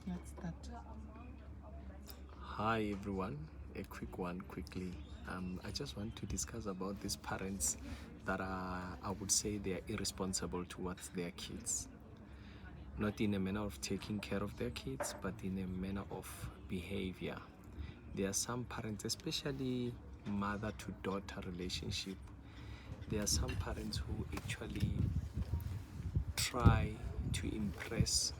Let's start. Hi everyone, a quick one quickly. I just want to discuss about these parents that are, I would say, they are irresponsible towards their kids. Not in a manner of taking care of their kids, but in a manner of behavior. There are some parents, especially mother to daughter relationship. There are some parents who actually try to impress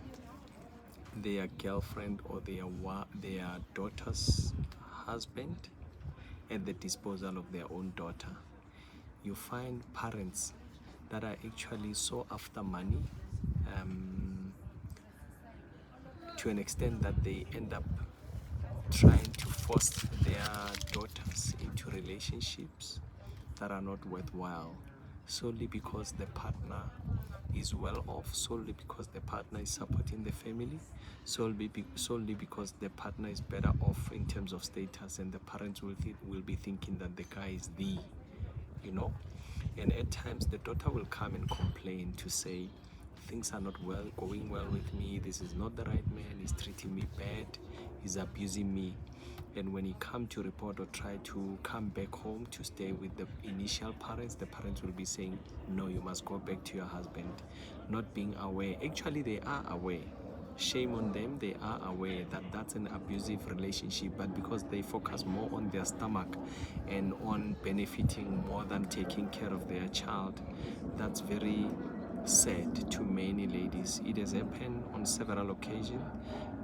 their girlfriend or their daughter's husband at the disposal of their own daughter. You find parents that are actually so after money, to an extent that they end up trying to force their daughters into relationships that are not worthwhile, solely because the partner is well off, solely because the partner is supporting the family, solely because the partner is better off in terms of status, and the parents will be thinking that the guy is you know. And at times the daughter will come and complain to say things are not going well with me, this is not the right man, he's treating me bad, he's abusing me. And when he come to report or try to come back home to stay with the initial parents, the parents will be saying, no, you must go back to your husband, not being aware. Actually, they are aware. Shame on them, they are aware that that's an abusive relationship, but because they focus more on their stomach and on benefiting more than taking care of their child, that's very sad to many ladies. It has happened on several occasions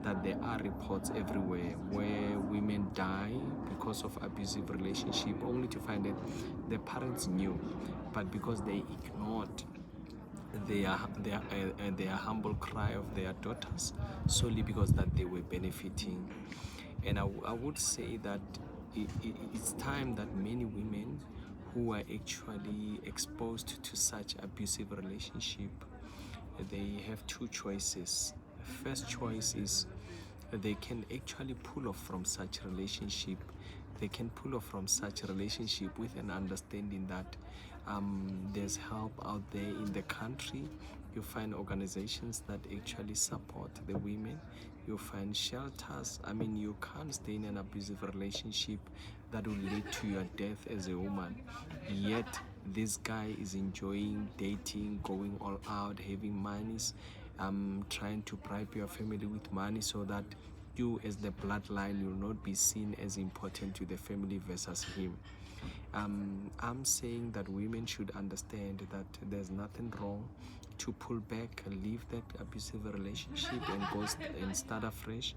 that there are reports everywhere where women die because of abusive relationship, only to find that the parents knew, but because they ignored their humble cry of their daughters, solely because that they were benefiting. And I would say that it's time that many women who are actually exposed to such abusive relationship, they have two choices. First choice is they can actually pull off from such relationship. They can pull off from such relationship with an understanding that there's help out there in the country. You find organizations that actually support the women. You find shelters. I mean, you can't stay in an abusive relationship that will lead to your death as a woman. Yet this guy is enjoying dating, going all out, having monies, trying to bribe your family with money so that you as the bloodline will not be seen as important to the family versus him. I'm saying that women should understand that there's nothing wrong to pull back, leave that abusive relationship and go and start afresh.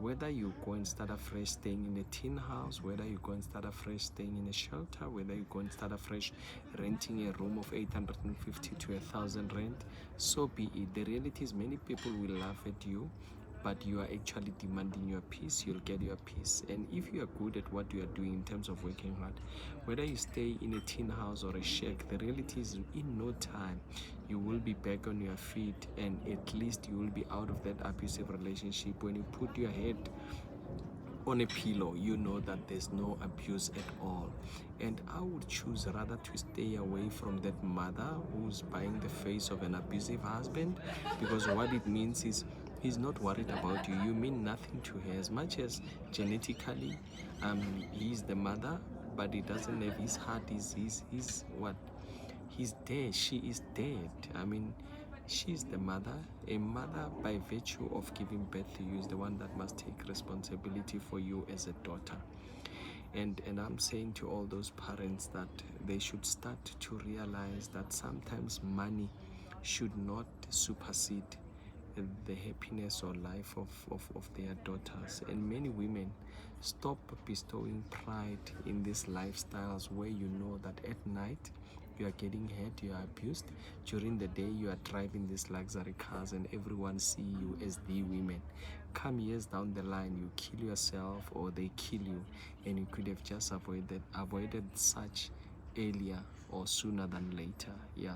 Whether you go and start afresh staying in a teen house, whether you go and start afresh staying in a shelter, whether you go and start afresh renting a room of 850 to 1,000 rent, so be it. The reality is many people will laugh at you, but you are actually demanding your peace. You'll get your peace. And if you are good at what you are doing in terms of working hard, whether you stay in a tin house or a shack, the reality is in no time you will be back on your feet, and at least you will be out of that abusive relationship. When you put your head on a pillow, you know that there's no abuse at all. And I would choose rather to stay away from that mother who's buying the face of an abusive husband, because what it means is he's not worried about you. You mean nothing to her. As much as genetically he's the mother, but he doesn't have his heart. He's what, he's dead, she is dead. I mean, she's the mother. A mother, by virtue of giving birth to you, is the one that must take responsibility for you as a daughter. And I'm saying to all those parents that they should start to realize that sometimes money should not supersede the happiness or life of their daughters. And many women, stop bestowing pride in these lifestyles where you know that at night you are getting hurt, you are abused. During the day you are driving these luxury cars and everyone see you as the women. Come years down the line, you kill yourself or they kill you, and you could have just avoided such earlier or sooner than later. Yeah.